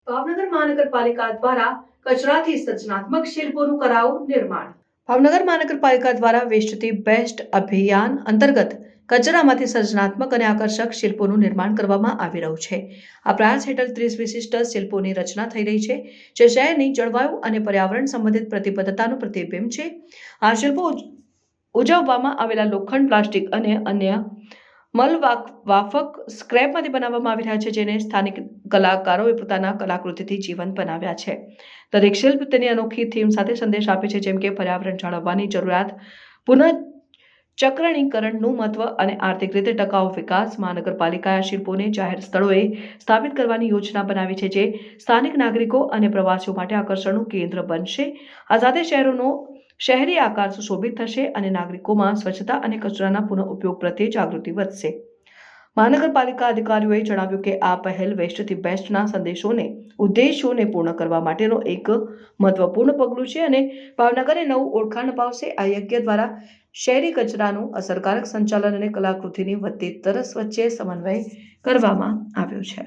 ભાવનગર મહાનગરપાલિકા દ્વારા કચરાથી સર્જનાત્મક શિલ્પોનું કરાયું નિર્માણ। ભાવનગર મહાનગરપાલિકા દ્વારા વેસ્ટથી બેસ્ટ અભિયાન અંતર્ગત કચરામાંથી સર્જનાત્મક અને આકર્ષક શિલ્પોનું નિર્માણ કરવામાં આવી રહ્યું છે। આ પ્રયાસ હેઠળ 30 વિશિષ્ટ શિલ્પોની રચના થઈ રહી છે, જે શહેરની જળવાયુ અને પર્યાવરણ સંબંધિત પ્રતિબદ્ધતાનું પ્રતિબિંબ છે। આ શિલ્પો ઉજવવામાં આવેલા લોખંડ, પ્લાસ્ટિક અને અન્ય મલવાફક સ્ક્રેપમાંથી બનાવવામાં આવી રહ્યા છે, જેને સ્થાનિક કલાકારોએ પોતાના કલાકૃતિથી જીવંત બનાવ્યા છે। દરેક શિલ્પ તેની અનોખી થીમ સાથે સંદેશ આપે છે, જેમ કે પર્યાવરણ જાળવવાની જરૂરિયાત, પુનઃચક્રણીકરણનું મહત્વ અને આર્થિક રીતે ટકાઉ વિકાસ। મહાનગરપાલિકાએ આ શિલ્પોને જાહેર સ્થળોએ સ્થાપિત કરવાની યોજના બનાવી છે, જે સ્થાનિક નાગરિકો અને પ્રવાસીઓ માટે આકર્ષણનું કેન્દ્ર બનશે। આ સાથે શહેરી આકાર સુશોભિત થશે અને નાગરિકોમાં સ્વચ્છતા અને કચરાના પુનઃ ઉપયોગ પ્રત્યે જાગૃતિ વધશે। મહાનગરપાલિકા અધિકારીઓએ જણાવ્યું કે આ પહેલ વેસ્ટથી બેસ્ટના ઉદ્દેશોને પૂર્ણ કરવા માટેનો એક મહત્વપૂર્ણ પગલું છે અને ભાવનગરને નવું ઓળખાણ અપાવશે। આ યજ્ઞ દ્વારા શહેરી કચરાનું અસરકારક સંચાલન અને કલાકૃતિની વધતી તરસ વચ્ચે સમન્વય કરવામાં આવ્યો છે।